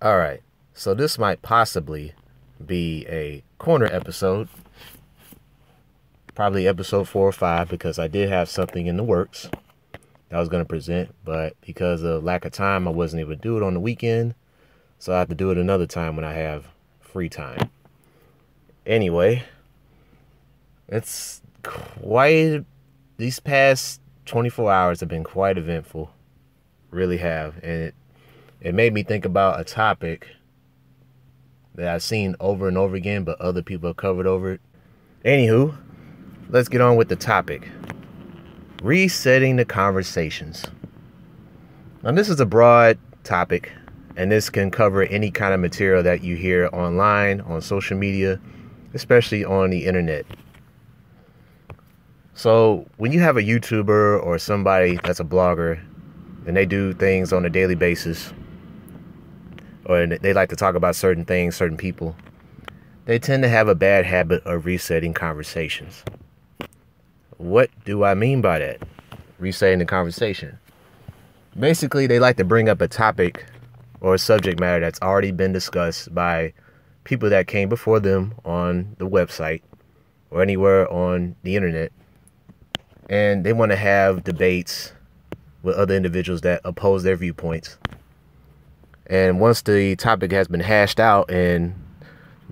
All right, so this might possibly be a corner episode, probably episode 4 or 5, because I did have something in the works that I was going to present, but because of lack of time, I wasn't able to do it on the weekend, so I have to do it another time when I have free time. Anyway, it's these past 24 hours have been quite eventful, really have, and it made me think about a topic that I've seen over and over again, but other people have covered over it. Anywho, let's get on with the topic. Resetting the conversations. Now, this is a broad topic, and this can cover any kind of material that you hear online, on social media, especially on the internet. So when you have a YouTuber or somebody that's a blogger and they do things on a daily basis, or they like to talk about certain things, certain people, they tend to have a bad habit of resetting conversations. What do I mean by that? Resetting the conversation. Basically, they like to bring up a topic or a subject matter that's already been discussed by people that came before them on the website or anywhere on the internet. And they want to have debates with other individuals that oppose their viewpoints. And once the topic has been hashed out and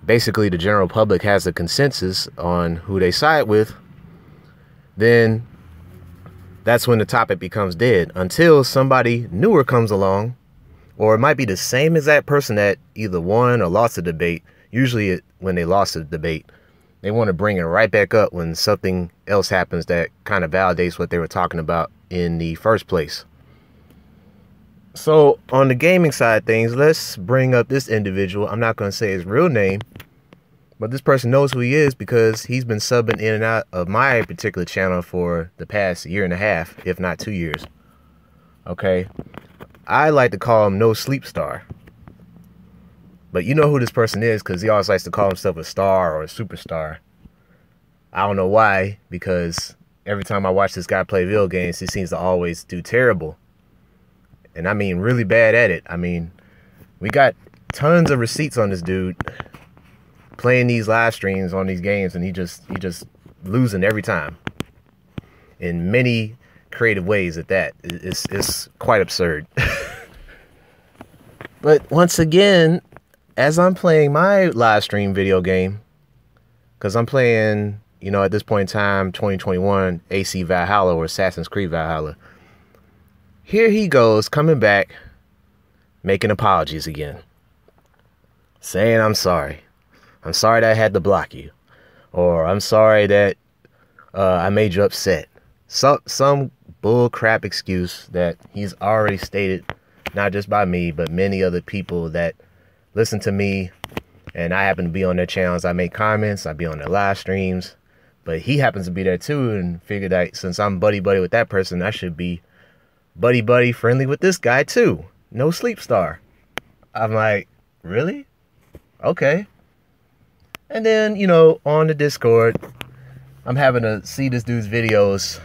basically the general public has a consensus on who they side with, then that's when the topic becomes dead until somebody newer comes along, or it might be the same exact person that either won or lost the debate. Usually when they lost the debate, they want to bring it right back up when something else happens that kind of validates what they were talking about in the first place. So on the gaming side of things, let's bring up this individual. I'm not going to say his real name, but this person knows who he is because he's been subbing in and out of my particular channel for the past year and a half, if not 2 years. Okay. I like to call him No Sleep Star. But you know who this person is because he always likes to call himself a star or a superstar. I don't know why, because every time I watch this guy play video games, he seems to always do terrible. And I mean really bad at it. I mean, we got tons of receipts on this dude playing these live streams on these games, and he just losing every time in many creative ways at that. It's quite absurd. But once again, as I'm playing my live stream video game, because I'm playing, at this point in time, 2021 AC Valhalla or Assassin's Creed Valhalla, here he goes, coming back, making apologies again. Saying, I'm sorry. I'm sorry that I had to block you. Or I'm sorry that I made you upset. Some bull crap excuse that he's already stated, not just by me, but many other people that listen to me. And I happen to be on their channels. I make comments. I be on their live streams. But he happens to be there too, and figured that since I'm buddy-buddy with that person, I should be buddy-buddy friendly with this guy too. No Sleep Star. I'm like, really? Okay. And then, on the Discord, I'm having to see this dude's videos,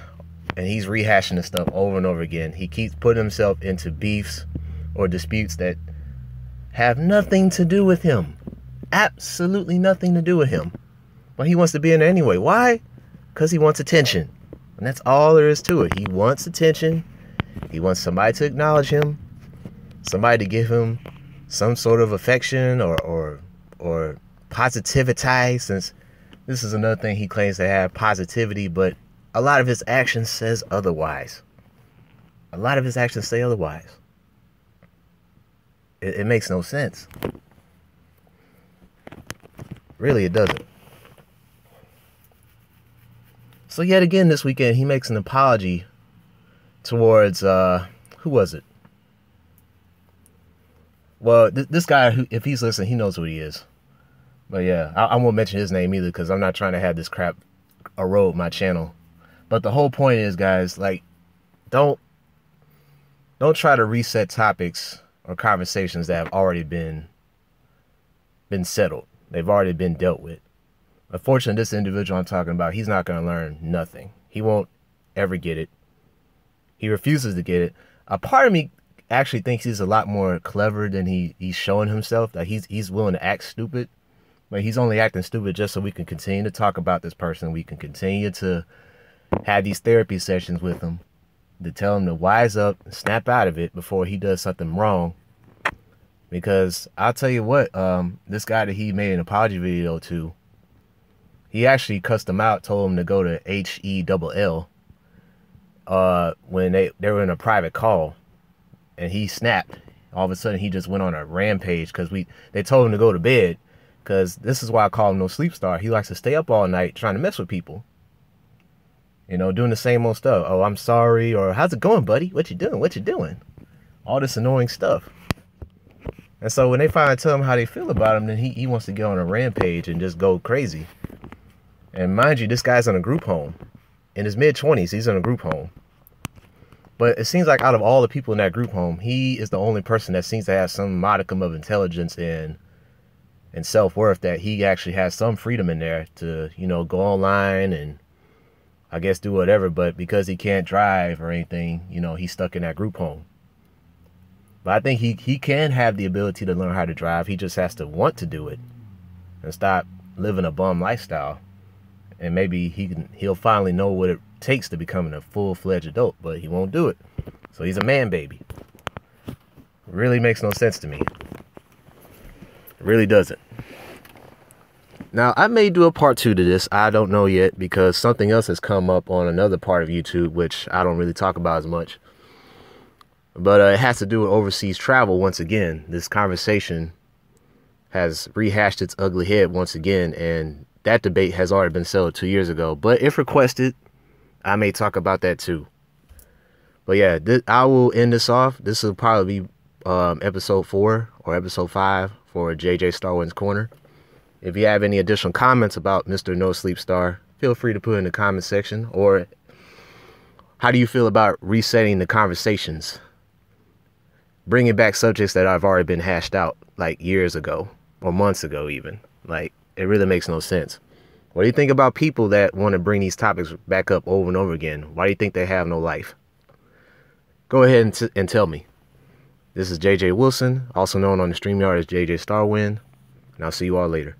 and he's rehashing this stuff over and over again. He keeps putting himself into beefs or disputes that have nothing to do with him. Absolutely nothing to do with him. But he wants to be in there anyway. Why? Because he wants attention. And that's all there is to it. He wants attention. He wants somebody to acknowledge him, somebody to give him some sort of affection or positivity, since this is another thing he claims to have, positivity, but a lot of his actions says otherwise. A lot of his actions say otherwise. It makes no sense. Really, it doesn't. So yet again this weekend, he makes an apology towards, who was it? Well, this guy, if he's listening, he knows who he is. But yeah, I won't mention his name either because I'm not trying to have this crap erode my channel. But the whole point is, guys, like, don't try to reset topics or conversations that have already been settled. They've already been dealt with. Unfortunately, this individual I'm talking about, he's not going to learn nothing. He won't ever get it. He refuses to get it. A part of me actually thinks he's a lot more clever than he's showing himself. That he's willing to act stupid, but he's only acting stupid just so we can continue to talk about this person. We can continue to have these therapy sessions with him to tell him to wise up and snap out of it before he does something wrong. Because I'll tell you what, this guy that he made an apology video to, he actually cussed him out, told him to go to HELL when they were in a private call, and he snapped. All of a sudden, he just went on a rampage because they told him to go to bed. Because this is why I call him No Sleep Star. He likes to stay up all night trying to mess with people. You know, doing the same old stuff. Oh, I'm sorry, or how's it going, buddy? What you doing? What you doing? All this annoying stuff. And so when they finally tell him how they feel about him, then he wants to get on a rampage and just go crazy. And mind you, this guy's in a group home. In his mid-20s, he's in a group home. But it seems like out of all the people in that group home, he is the only person that seems to have some modicum of intelligence and self-worth, that he actually has some freedom in there to, you know, go online and I guess do whatever. But because he can't drive or anything, you know, he's stuck in that group home. But I think he can have the ability to learn how to drive. He just has to want to do it and stop living a bum lifestyle. And maybe he'll finally know what it takes to becoming a full-fledged adult, but he won't do it. So he's a man baby. Really makes no sense to me. It really doesn't. Now, I may do a part 2 to this. I don't know yet, because something else has come up on another part of YouTube, which I don't really talk about as much. But it has to do with overseas travel once again. This conversation has rehashed its ugly head once again, and that debate has already been settled 2 years ago. But if requested, I may talk about that too. But yeah, I will end this off. This will probably be episode 4 or episode 5 for JJ Starwind's Corner. If you have any additional comments about Mr. No Sleep Star, feel free to put it in the comment section. Or how do you feel about resetting the conversations? Bringing back subjects that have already been hashed out like years ago or months ago even. Like, it really makes no sense. What do you think about people that want to bring these topics back up over and over again? Why do you think they have no life? Go ahead and tell me. This is JJ Wilson, also known on the StreamYard as JJ Starwind, and I'll see you all later.